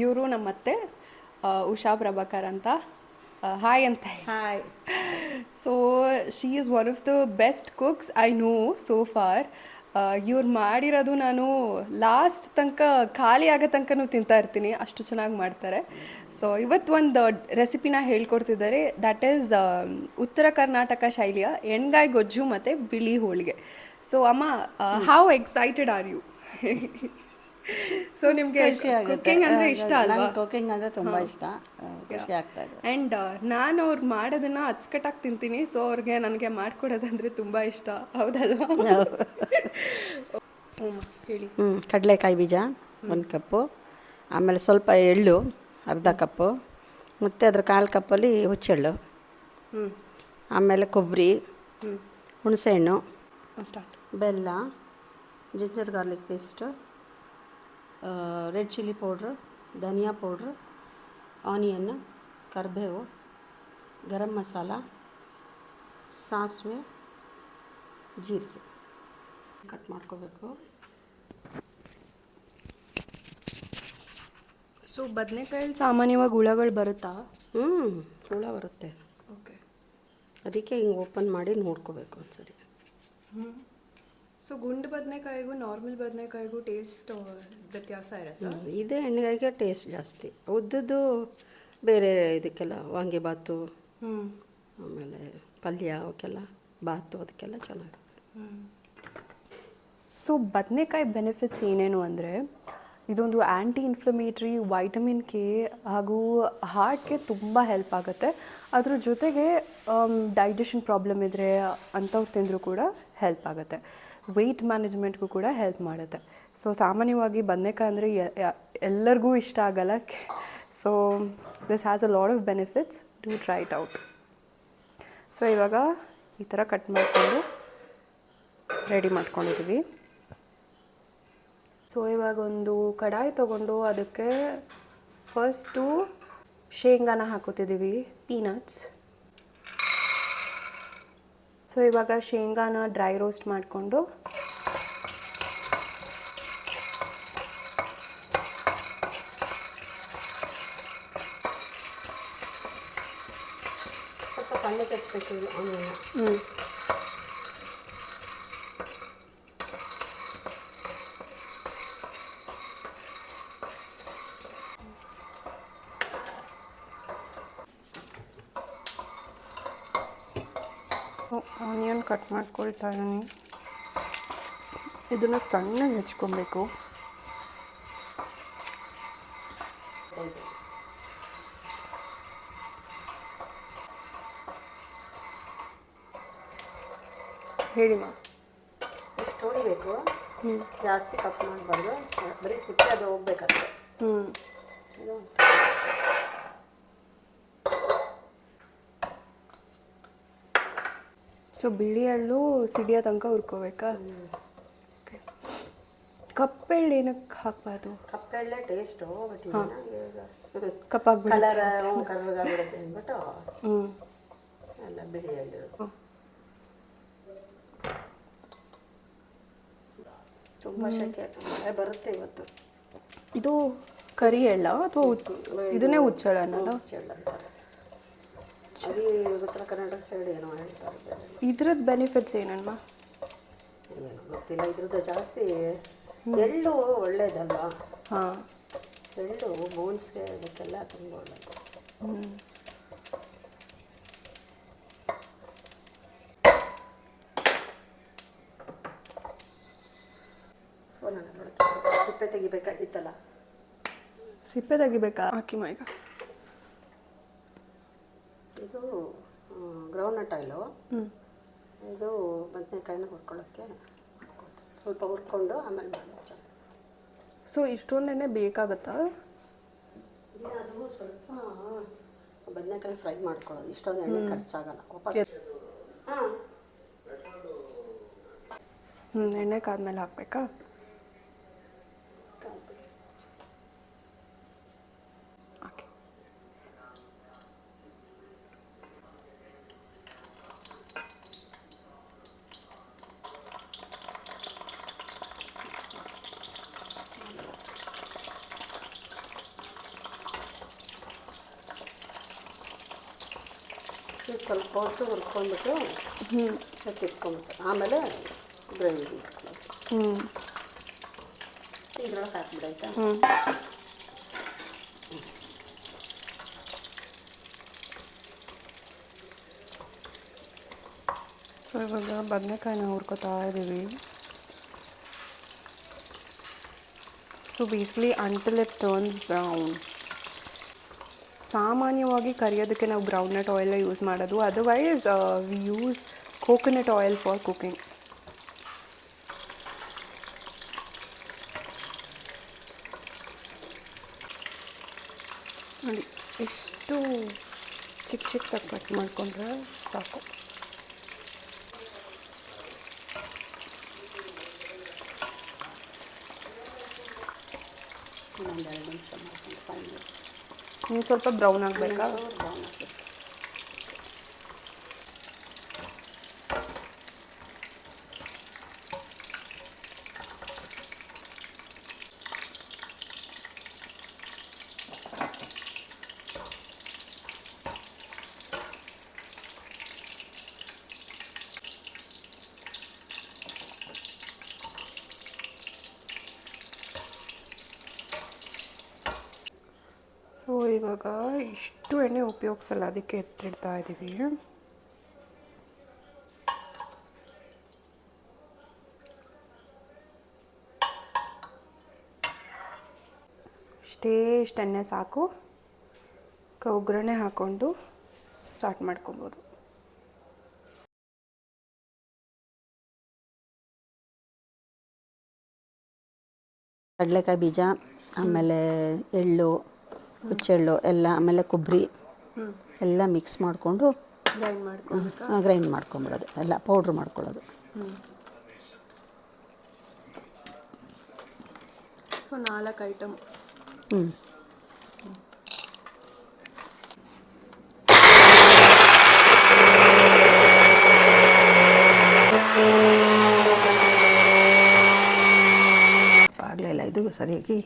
ಇವರು ನಮ್ಮತ್ತೆ ಉಷಾ ಪ್ರಭಾಕರ್ ಅಂತ ಹಾಯ್ ಅಂತ hi. So she is one of the best cooks I know so for. ಇವ್ರು ಮಾಡಿರೋದು ನಾನು ಲಾಸ್ಟ್ ತನಕ ಖಾಲಿ ಆಗೋ ತನಕನೂ ತಿಂತಾ ಇರ್ತೀನಿ, ಅಷ್ಟು ಚೆನ್ನಾಗಿ ಮಾಡ್ತಾರೆ. ಸೊ ಇವತ್ತು ಒಂದು ರೆಸಿಪಿನ ಹೇಳ್ಕೊಡ್ತಿದ್ದಾರೆ, ದಟ್ ಈಸ್ ಉತ್ತರ ಕರ್ನಾಟಕ ಶೈಲಿಯ ಎಣ್ಗಾಯಿ ಗೊಜ್ಜು ಮತ್ತು ಬಿಳಿ ಹೋಳಿಗೆ. ಸೊ ಅಮ್ಮ, how excited are you? So ನಿಮಗೆ ಖುಷಿ ಆಗುತ್ತೆ. ಕುಕ್ಕಿಂಗ್ ಅಂದರೆ ಇಷ್ಟ ಅಲ್ವಾ? ನಂಗೆ ಕುಕಿಂಗ್ ಅಂದರೆ ತುಂಬ ಇಷ್ಟ. ಖುಷಿ ಆಗ್ತಾ ಇದೆ. ಆ್ಯಂಡ್ ನಾನು ಅವ್ರು ಮಾಡೋದನ್ನು ಅಚ್ಚುಕಟ್ಟಾಗಿ ತಿಂತೀನಿ. ಸೊ ಅವ್ರಿಗೆ ನನಗೆ ಮಾಡಿಕೊಡೋದಂದರೆ ತುಂಬ ಇಷ್ಟ, ಹೌದಲ್ವಾ? ಹೇಳಿ. ಕಡಲೆಕಾಯಿ ಬೀಜ 1 ಕಪ್ಪು, ಆಮೇಲೆ ಸ್ವಲ್ಪ ಎಳ್ಳು ಅರ್ಧ ಕಪ್ಪು, ಮತ್ತು ಅದ್ರ 1/4 ಕಪ್ಪಲ್ಲಿ ಹುಚ್ಚೆಳ್ಳು, ಆಮೇಲೆ ಕೊಬ್ಬರಿ, ಹುಣಸೆಹಣ್ಣು, ಸ್ಟಾರ್ಟ್. ಬೆಲ್ಲ, ginger garlic paste, red chilli powder, ಧನಿಯಾ ಪೌಡ್ರು, ಆನಿಯನ್, ಕರಿಬೇವು, ಗರಂ ಮಸಾಲ, ಸಾಸಿವೆ, ಜೀರಿಗೆ ಕಟ್ ಮಾಡ್ಕೋಬೇಕು. ಸೊ ಬದನೆಕಾಯಲ್ಲಿ ಸಾಮಾನ್ಯವಾಗಿ ಹುಳಗಳು ಬರುತ್ತಾ? ಹುಳ ಬರುತ್ತೆ. ಓಕೆ. ಅದಕ್ಕೆ ಹಿಂಗೆ ಓಪನ್ ಮಾಡಿ ನೋಡ್ಕೋಬೇಕು ಒಂದ್ಸರಿ. ಸೊ ಗುಂಡು ಬದನೆಕಾಯಿಗೂ ನಾರ್ಮಲ್ ಬದನೆಕಾಯಿಗೂ ಟೇಸ್ಟ್ ವ್ಯತ್ಯಾಸ ಇರುತ್ತೆ? ಇದೇ ಎಣ್ಣೆಗಾಯಿಗೆ ಟೇಸ್ಟ್ ಜಾಸ್ತಿ. ಉದ್ದದ್ದು ಬೇರೆ ಇದಕ್ಕೆಲ್ಲ ವಾಂಗಿಬಾತು, ಆಮೇಲೆ ಪಲ್ಯ ಅವಕ್ಕೆಲ್ಲ ಬಾತು ಅದಕ್ಕೆಲ್ಲ ಚೆನ್ನಾಗಿರುತ್ತೆ. ಸೊ ಬದನೆಕಾಯಿ ಬೆನಿಫಿಟ್ಸ್ ಏನೇನು ಅಂದರೆ, ಇದೊಂದು ಆ್ಯಂಟಿ ಇನ್ಫ್ಲಮೇಟ್ರಿ, ವೈಟಮಿನ್ ಕೆ ಹಾಗೂ ಹಾರ್ಟ್ಗೆ ತುಂಬ ಹೆಲ್ಪ್ ಆಗುತ್ತೆ. ಅದ್ರ ಜೊತೆಗೆ ಡೈಜೆಷನ್ ಪ್ರಾಬ್ಲಮ್ ಇದ್ದರೆ ಅಂಥವ್ರು ತಿಂದರೂ ಕೂಡ ಹೆಲ್ಪ್ ಆಗುತ್ತೆ. ವೆಯ್ಟ್ ಮ್ಯಾನೇಜ್ಮೆಂಟ್ಗೂ ಕೂಡ ಹೆಲ್ಪ್ ಮಾಡುತ್ತೆ. ಸೊ ಸಾಮಾನ್ಯವಾಗಿ ಬದನೆಕಾಯಿ ಅಂದರೆ ಎಲ್ಲರಿಗೂ ಇಷ್ಟ ಆಗಲ್ಲ. So this has a lot of benefits, do try it out. So ಇವಾಗ ಈ ಥರ ಕಟ್ ಮಾಡಿಕೊಂಡು ರೆಡಿ ಮಾಡ್ಕೊಂಡಿದ್ದೀವಿ. ಸೊ ಇವಾಗ ಒಂದು ಕಡಾಯಿ ತೊಗೊಂಡು ಅದಕ್ಕೆ ಫಸ್ಟು ಶೇಂಗಾನ ಹಾಕೋತಿದ್ದೀವಿ, ಪೀನಟ್ಸ್. ಸೊ ಇವಾಗ ಶೇಂಗಾನ ಡ್ರೈ ರೋಸ್ಟ್ ಮಾಡಿಕೊಂಡು ಸ್ವಲ್ಪ ಸಣ್ಣಕ್ಕೆ ಹಚ್ಚಬೇಕು ಆನಿಯನ್ನ. ಆನಿಯನ್ ಕಟ್ ಮಾಡ್ಕೊಳ್ತಾ ಇದ್ದೀನಿ. ಇದನ್ನು ಸಣ್ಣಗೆ ಹೆಚ್ಕೊಬೇಕು. ಹೇಳಿಮ್ಮ. ಎಷ್ಟು ಹೊಡಿಬೇಕು, ಜಾಸ್ತಿ ಕಟ್ ಮಾಡಬಾರ್ದು, ಬರೀ ಸಿಪ್ಪೆ ಅದು ಹೋಗ್ಬೇಕಷ್ಟೆ. ಸೊ ಬಿಳಿ ಎಳ್ಳು ಸಿಡಿಯೋ ತನಕ ಹುರ್ಕೋಬೇಕಾ? ಕಪ್ಪೆಳ್ಳು ಏನಕ್ಕೆ ಹಾಕಬಾರ್ದು? ಕಪ್ಪೆಳ್ಳೆ ಟೇಸ್ಟು, ಬಟ್ ಕಪ್ಪಾಗ್ಬಿಡುತ್ತೆ, ಕಲರ್ ಕರ್ರಗಾಗ್ಬಿಡುತ್ತೆ ಅಂದ್ಬಿಟ್ಟು ಎಲ್ಲ ಬಿಳಿ ಎಳ್ಳು. ತುಂಬ ಶೆಕೆ, ಮಳೆ ಬರುತ್ತೆ ಇವತ್ತು. ಇದು ಕರಿ ಎಳ್ಳ ಅಥವಾ ಇದನ್ನೇ ಹುಚ್ಚೆಳ್ಳು ಅನ್ನೋದು? ಹುಚ್ಚೆಳ್ಳು ಅಂತಾರೆ. ಅದೇ ಉತ್ತರ ಕರ್ನಾಟಕ ಸೈಡ್ ಏನೋ ಹೇಳ್ತಾರೆ. ಇದ್ರದ್ದು ಬೆನಿಫಿಟ್ಸ್ ಏನಮ್ಮ? ಏನೋ ಗೊತ್ತಿಲ್ಲ. ಇದ್ರದ್ದು ಜಾಸ್ತಿ ಎಳ್ಳು ಒಳ್ಳೇದಲ್ಲ. ಹಾಂ, ಎಳ್ಳು ಬೋನ್ಸ್ಗೆ ಅದಕ್ಕೆಲ್ಲ ತುಂಬ ಒಳ್ಳೆಯದು. ಸಿಪ್ಪೆ ತೆಗಿಬೇಕಾಗಿತ್ತಲ್ಲ. ಸಿಪ್ಪೆ ತೆಗಿಬೇಕಾ? ಹಾಕಿ ಈಗ. ಇದು ಗ್ರೌಂಡ್ನಟ್ ಆಯಿಲು. ಇದು ಬದನೆಕಾಯಿನ ಹುರ್ಕೊಳ್ಳೋಕ್ಕೆ ಸ್ವಲ್ಪ ಹುರ್ಕೊಂಡು ಆಮೇಲೆ ಮಾಡಿ. ಸೊ ಇಷ್ಟೊಂದು ಎಣ್ಣೆ ಬೇಕಾಗುತ್ತಾ? ಅದು ಸ್ವಲ್ಪ ಬದನೆಕಾಯಿ ಫ್ರೈ ಮಾಡ್ಕೊಳ್ಳೋದು, ಇಷ್ಟೊಂದು ಎಣ್ಣೆ ಖರ್ಚಾಗಲ್ಲ ವಾಪಸ್. ಹಾಂ, ಎಣ್ಣೆ ಕಾದ್ಮೇಲೆ ಹಾಕಬೇಕಾ? ಇದು ಸ್ವಲ್ಪ ಹೊತ್ತು ಹುರ್ಕೊಂಡ್ಬಿಟ್ಟು ಎತ್ತಿಟ್ಕೊಂಬಿಟ್ಟು ಆಮೇಲೆ ಗ್ರೈಂಡ್ ಮಾಡ್ಕೊಳ್ಳೋದು. ಇದ್ರೊಳಗೆ ಹಾಕ್ಬಿಡಾಯ್ತಾ. ಸೊ ಇವಾಗ ಬದನೆಕಾಯಿನ ಹುರ್ಕೋತಾ ಇದ್ದೀವಿ. So basically until it turns brown. ಸಾಮಾನ್ಯವಾಗಿ ಕರಿಯೋದಕ್ಕೆ ನಾವು ಗ್ರೌಂಡ್ನಟ್ ಆಯಿಲ್ ಯೂಸ್ ಮಾಡೋದು, otherwise we use coconut oil for cooking. ನೋಡಿ ಎಷ್ಟು ಚಿಕ್ಕ ಚಿಕ್ಕದಾಗಿ ಕಟ್ ಮಾಡಿಕೊಂಡ್ರೆ ಸಾಕು. ಇನ್ನೊಂದೆರಡು ನಿಮಿಷ ಮಾಡ್ಕೊಂಡು 5 minutes. ಇನ್ನು ಸ್ವಲ್ಪ ಬ್ರೌನ್ ಆಗಬೇಕಾ? ಬ್ರೌನ್ ಆಗಬೇಕು. ಸೊ ಇವಾಗ ಇಷ್ಟು ಎಣ್ಣೆ ಉಪಯೋಗಿಸಲ್ಲ, ಅದಕ್ಕೆ ಎತ್ತಿಡ್ತಾ ಇದ್ದೀವಿ. ಇಷ್ಟು ಎಣ್ಣೆ ಸಾಕು. ಒಗ್ಗರಣೆ ಹಾಕ್ಕೊಂಡು ಸ್ಟಾರ್ಟ್ ಮಾಡ್ಕೊಬೋದು. ಕಡಲೆಕಾಯಿ ಬೀಜ, ಆಮೇಲೆ ಎಳ್ಳು, ಹುಚ್ಚೆಳ್ಳು ಎಲ್ಲ, ಆಮೇಲೆ ಕೊಬ್ಬರಿ ಎಲ್ಲ ಮಿಕ್ಸ್ ಮಾಡಿಕೊಂಡು ಗ್ರೈಂಡ್ ಮಾಡ್ಕೊಂಬಿಡೋದು, ಎಲ್ಲ ಪೌಡ್ರ್ ಮಾಡ್ಕೊಳ್ಳೋದು. So 4 item. ಆಗಲಿಲ್ಲ ಇದು ಸರಿಯಾಗಿ.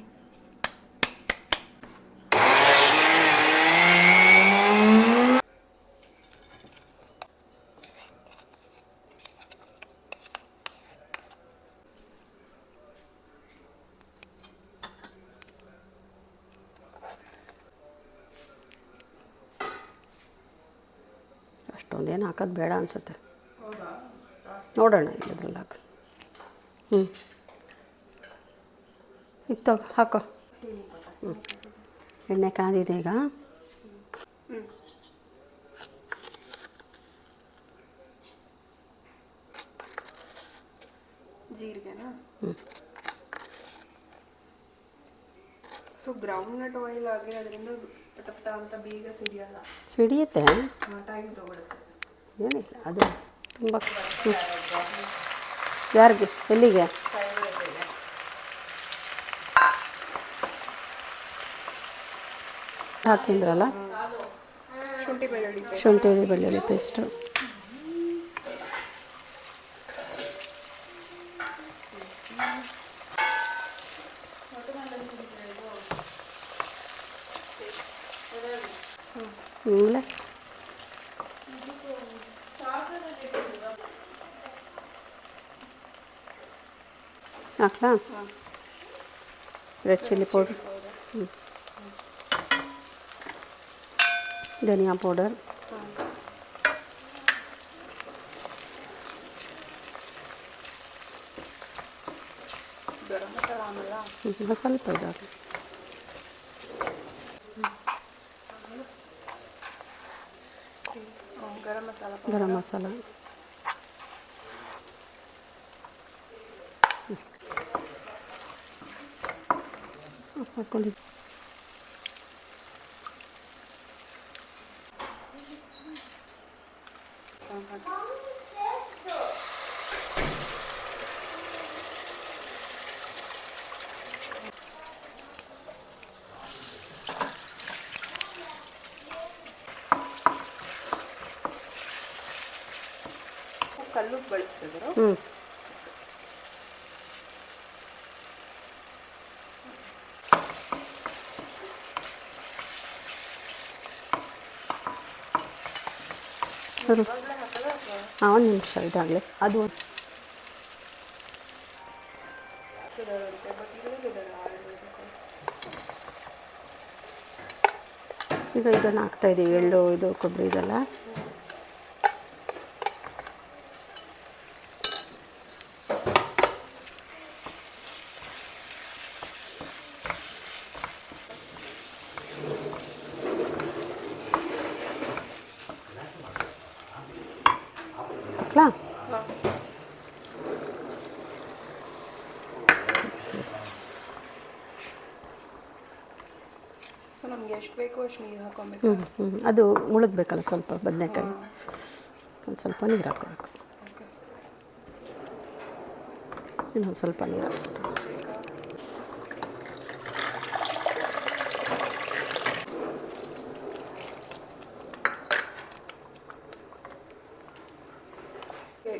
ಅಷ್ಟೊಂದೇನು ಹಾಕೋದು ಬೇಡ ಅನಿಸುತ್ತೆ, ನೋಡೋಣ ಇದ್ರಲ್ಲಿ ಹಾಕಿ. ಈಗ ಹಾಕೋ. ಎಣ್ಣೆ ಕಾದಿದೆ ಈಗ. ಜೀರಿಗೆನಾ? ಸೊ ಗ್ರೌಂಡ್ನಟ್ ಆಯಿಲ್ ಆಗಿರೋದ್ರಿಂದ ಪಟ ಅಂತ ಬೇಗ ಸಿಡಿಯುತ್ತೆ, ಟೈಮ್ ತಗೊಳುತ್ತೆ. ಏನಿಲ್ಲ ಅದು ತುಂಬ. ಯಾರಿಗೆ? ಎಲ್ಲಿಗೆ? ಹಾಕಿದ್ರಲ್ಲ ಶುಂಠಿ ಬೆಳ್ಳುಳ್ಳಿ ಪೇಸ್ಟು. ಆಮೇಲೆ ಹಾಕ್ಲಾ? ರೆಡ್ ಚಿಲ್ಲಿ ಪೌಡ್ರ್, ಧನಿಯಾ ಪೌಡರ್, ಸ್ವಲ್ಪ ಇದಾಗಲಿ, ಗರಂ ಮಸಾಲ, ಹಾಕ್ಕೊಂಡಿದ್ದು. ಕಲ್ಲು ಬಳಸ್ತಿದ್ರು. ಅದು ಒಂದು ನಿಮಿಷ ಇದಾಗಲಿ ಅದು ಇದನ್ನು ಹಾಕ್ತಾಯಿದ್ದೀವಿ, ಎಳ್ಳು ಇದು ಕೊಬ್ಬರಿ ಇದೆಲ್ಲ. ಹಾಕ್ಲಾ? ಸೊ ನಮ್ಗೆ ಎಷ್ಟು ಬೇಕೋ ಅಷ್ಟು ನೀರು ಹಾಕೊಬೇಕು. ಅದು ಮುಳುಗಬೇಕಲ್ಲ ಸ್ವಲ್ಪ ಬದನೆಕಾಯಿ, ಒಂದು ಸ್ವಲ್ಪ ನೀರು ಹಾಕೋಬೇಕು. ಇನ್ನೊಂದು ಸ್ವಲ್ಪ ನೀರು ಹಾಕ್ಬಿಟ್ಟು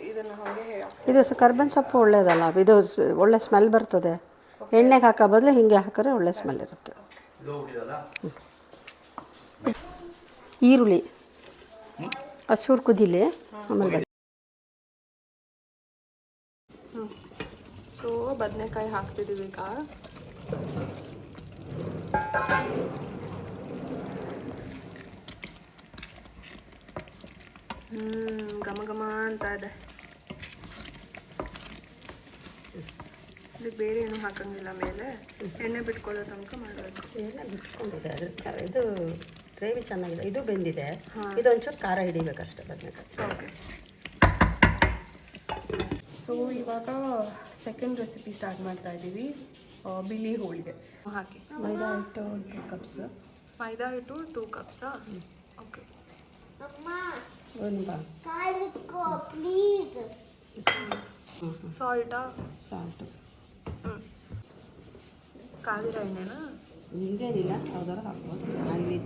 ಇದನ್ನು ಹಾಗೆ ಇದು ಕರ್ಬೇವಿನ ಸೊಪ್ಪು ಒಳ್ಳೆಯದಲ್ಲ, ಇದು ಒಳ್ಳೆ ಸ್ಮೆಲ್ ಬರ್ತದೆ. ಎಣ್ಣೆಗೆ ಹಾಕೋ ಬದಲು ಹೀಗೆ ಹಾಕಿದ್ರೆ ಒಳ್ಳೆ ಸ್ಮೆಲ್ ಇರುತ್ತೆ. ಈರುಳ್ಳಿ ಅಷ್ಟೂರು ಕುದೀಲಿ, ಆಮೇಲೆ ಸೊ ಬದನೆಕಾಯಿ ಹಾಕ್ತಿದ್ದೀವಿ ಈಗ. ಘಮ ಘಮ ಅಂತ ಇದೆ. ಇದಕ್ಕೆ ಬೇರೆ ಏನು ಹಾಕಂಗಿಲ್ಲ, ಮೇಲೆ ಎಣ್ಣೆ ಬಿಟ್ಕೊಳ್ಳೋ ತನಕ ಮಾಡೋದು. ಎಲ್ಲ ಬಿಟ್ಕೊಂಡಿದೆ ಅದು, ಇದು ಗ್ರೇವಿ ಚೆನ್ನಾಗಿದೆ, ಇದು ಬೆಂದಿದೆ. ಇದೊಂಚೂರು ಖಾರ ಹಿಡಿಬೇಕಷ್ಟೇ ಬದನೆಕಾಯಿ. ಓಕೆ. ಸೊ ಇವಾಗ ಸೆಕೆಂಡ್ ರೆಸಿಪಿ ಸ್ಟಾರ್ಟ್ ಮಾಡ್ತಾ ಇದ್ದೀವಿ, ಬಿಳಿ ಹೋಳಿಗೆ. ಹಾಕಿ ಮೈದಾ ಹಿಟ್ಟು 2 ಕಪ್ಸ್. ಮೈದಾ ಹಿಟ್ಟು 2 ಕಪ್ಸಾ? ಓಕೆ. ಸಾಲ್ಟಾ? ಸಾಲ್ಟು. ಕಾದಿರೋ ಎಣ್ಣೆನಾ? ಹಿಂಗೇನಿಲ್ಲ, ಯಾವ್ದಾರು ಹಾಕ್ಬೋದು. ಆಗಲಿ.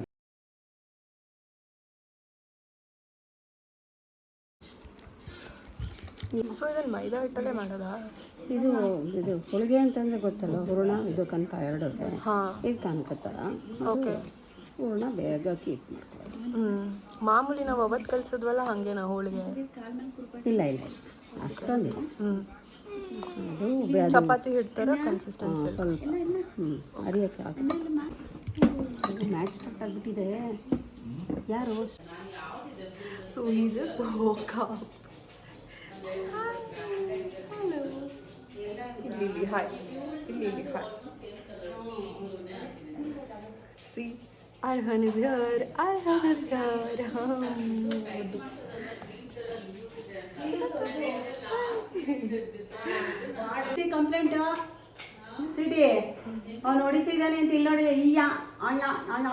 ಸೊ ಇದನ್ನು ಮೈದಾ ಹಿಟ್ಟಲ್ಲೇ ಮಾಡೋದಾ? ಇದು ಇದು ಹೋಳಿಗೆ ಅಂತಂದರೆ ಗೊತ್ತಲ್ಲ, ಹೂರಣ ಇದು ಕನಕ ಎರಡು. ಹಾಂ, ಇದು ಕನಕ ಥರ. ಓಕೆ. ಹೂರಣ ಬೇಗ ಕೀಪ್ ಮಾಡ್ಕೊಳ್ಳೋದು. ಮಾಮೂಲಿ ನಾವು ಅವತ್ತು ಕಲಿಸಿದ್ವಲ್ಲ ಹಾಗೇನಾ ಹೋಳಿಗೆ? ಇಲ್ಲ ಇಲ್ಲ, ಅಷ್ಟೊಂದು. ಅದು ಚಪಾತಿ ಹಿಡ್ತಾರ ಕನ್ಸಿಸ್ಟೆನ್ಸಿ ಸ್ವಲ್ಪ ಅರಿಯೋಕ್ಕೆ ಹಾಕಿ. ಮ್ಯಾಚ್ ಸ್ಟಾರ್ಟ್ ಆಗಿಬಿಟ್ಟಿದೆ. ಯಾರು? So he just woke up. Hello. Lily, hi. Lily, hi. See, Arhan is here. Arhan is here. Complaint city ಅವ್ನು ಹೊಡಿತಿದ್ದಾನೆ ಅಂತ ಇಲ್ಲಿ ನೋಡಿ. ಅಯ್ಯ ಅಣ್ಣ ಅಣ್ಣ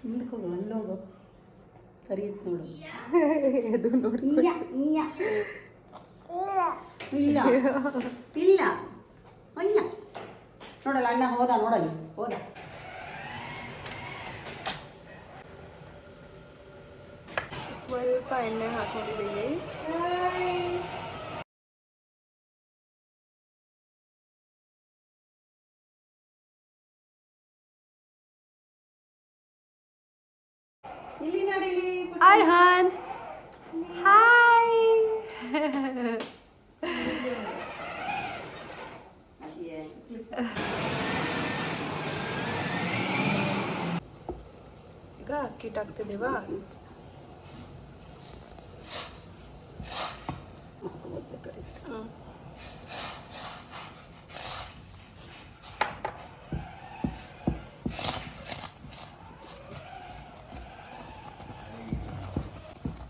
ಮುಂದಕ್ಕೆ ಹೋಗು, ಅಲ್ಲೋಗು, ಕರಿಯುತ್ತೆ ನೋಡು. ಅದು ನೋಡಿ. ಇಲ್ಲ ಇಲ್ಲ ಅಯ್ಯ ನೋಡಲ್ಲ, ಅಣ್ಣ ಹೋದ ನೋಡಲ್ಲಿ, ಹೋದ. ಸ್ವಲ್ಪ ಎಣ್ಣೆ ಹಾಕೊಂಡಿದ್ದೀವಿ. ಇಲ್ಲಿ ನೋಡಿ Arhan, hi. ಈಗ ಅಕ್ಕಿ ಹಾಕ್ತಿದ್ದೀವಾ?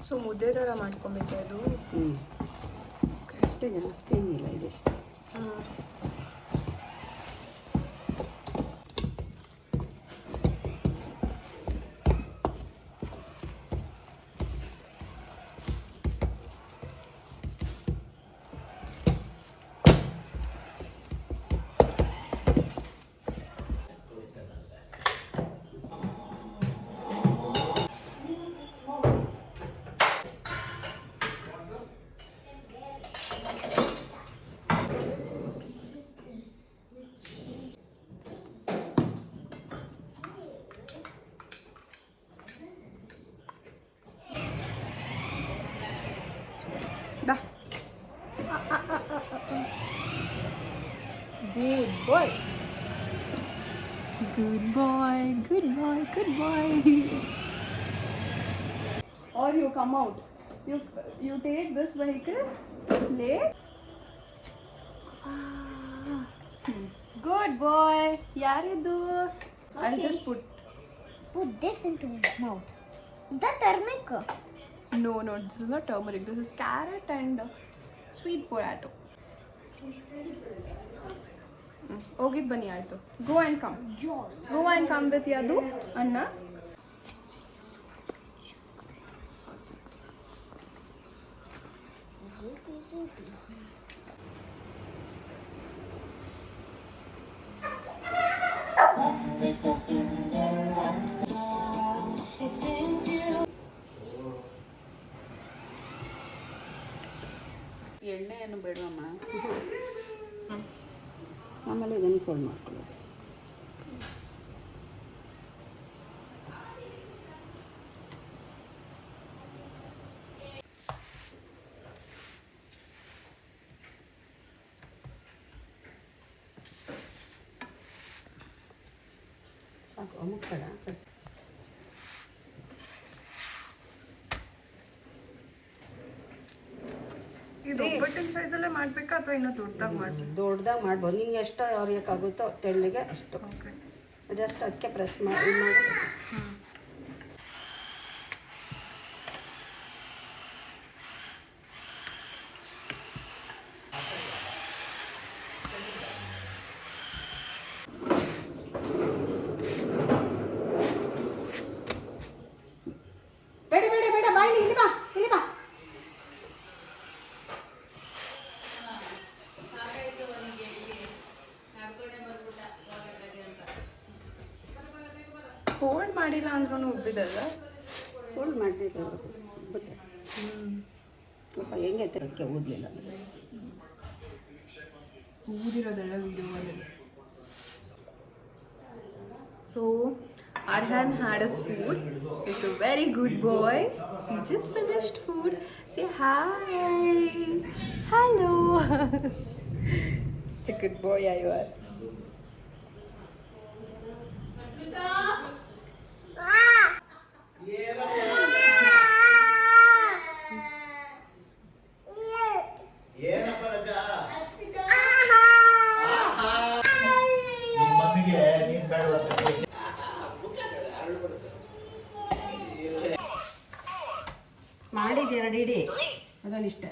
ಸೊ ಮುದ್ದೆ ಥರ ಮಾಡ್ಕೊಬೇಕು ಅದು. ಅಷ್ಟೇ, ಜಾಸ್ತಿ ಏನಿಲ್ಲ ಇದು. Da. Good boy. Good boy. Good boy. Good boy. Or you come out. You take this vehicle. Lay. Good boy. ಯಾರಿದು? I'll Okay. just put. Put this into my mouth. The turmeric. No, this is not turmeric. This is carrot and sweet potato. ಹೋಗಿದ್ ಬನ್ನಿ ಆಯ್ತು. Go and come. Go and come with Yadu, Anna. ಎಣ್ಣೆ ಏನು ಬೇಡವಮ್ಮ. ಆಮೇಲೆ ಇದನ್ನು fold ಮಾಡ್ಕೊಳ್ಳೋದು. ಸಾಕು ಅಮುಕ್ಬೇಡ first. ಇದು ಒಬ್ಬಟ್ಟಿನ ಸೈಜಲ್ಲೇ ಮಾಡಬೇಕಾ ಅಥವಾ ಇನ್ನೂ ದೊಡ್ಡದಾಗಿ ಮಾಡಬೇಕು? ದೊಡ್ಡದಾಗಿ ಮಾಡ್ಬೋದು. ನಿಂಗೆ ಎಷ್ಟು ಅರಿಯೋಕ್ಕಾಗುತ್ತೋ ತೆಳ್ಳಗೆ ಅಷ್ಟು. ಓಕೆ. ಜಸ್ಟ್ ಅದಕ್ಕೆ ಪ್ರೆಸ್ ಮಾಡಿ ಮಾಡಿ. ಬೇಡ ಬೇಡ ಬೇಡ ಬಾಯಿ ಇಲ್ಲಿ ಬಾ ಇಲ್ಲಿ ಬಾ. ಫೋಲ್ಡ್ ಮಾಡಿಲ್ಲ ಅಂದ್ರೂ ಉಬ್ಬಿದಲ್ಲ. ಫೋಲ್ಡ್ ಮಾಡಲಿಲ್ಲ ಬತ್ತೆ. ಸ್ವಲ್ಪ ಹೆಂಗೈತೆ ಅದಕ್ಕೆ ಓದಲಿಲ್ಲ. ಊದಿರೋದೆಲ್ಲ ವಿಡಿಯೋದಲ್ಲಿ. So Arhan had his food. He's a very good boy. He just finished food. Say hi. Hello. Such a good boy you are. ಮಾಡಿದ್ದು 2 ಇಡಿ ಅದರಲ್ಲಿ ಇಷ್ಟ.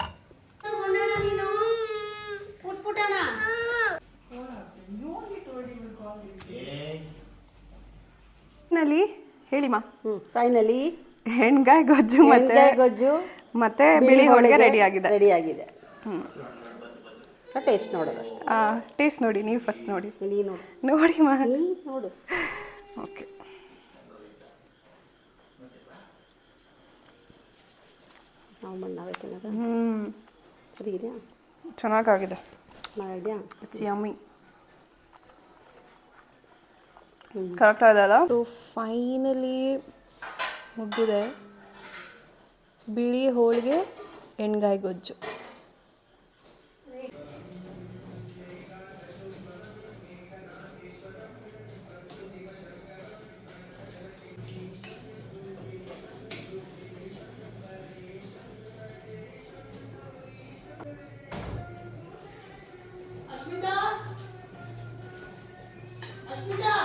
ಪುಟ್ಪುಟಣ ನಲ್ಲಿ ಹೇಳಿಮ್ಮ. ಫೈನಲಿ ಹೆಣ್ಗಾಯಿ ಗೊಜ್ಜು ಮತ್ತೆ ಗೊಜ್ಜು ಮತ್ತೆ ಬಿಳಿ ಹೋಳಿಗೆ ರೆಡಿ ಆಗಿದೆ. ರೆಡಿ ಆಗಿದೆ. ಟೇಸ್ಟ್ ನೋಡೋದು ಅಷ್ಟೇ. ಟೇಸ್ಟ್ ನೋಡಿ, ನೀವು ಫಸ್ಟ್ ನೋಡಿ. ನೀ ನೋಡು ನೋಡಿಮ್ಮ. ನೋಡು. ಓಕೆ. ನಾವು ನಾವೇ ತಿನ್ನೋದ. ಸರಿ ಇದೆಯಾ? ಚೆನ್ನಾಗಾಗಿದೆ. ಮಾಡಿದ್ಯಾ? It's yummy. ಕರೆಕ್ಟ್ ಆದಲ್ಲ? ಸೊ ಫೈನಲಿ ಮುಗಿದಿದೆ ಬಿಳಿ ಹೋಳಿಗೆ ಎಣ್ಗಾಯಿ ಗೊಜ್ಜು. ಅಸ್ಮಿತಾ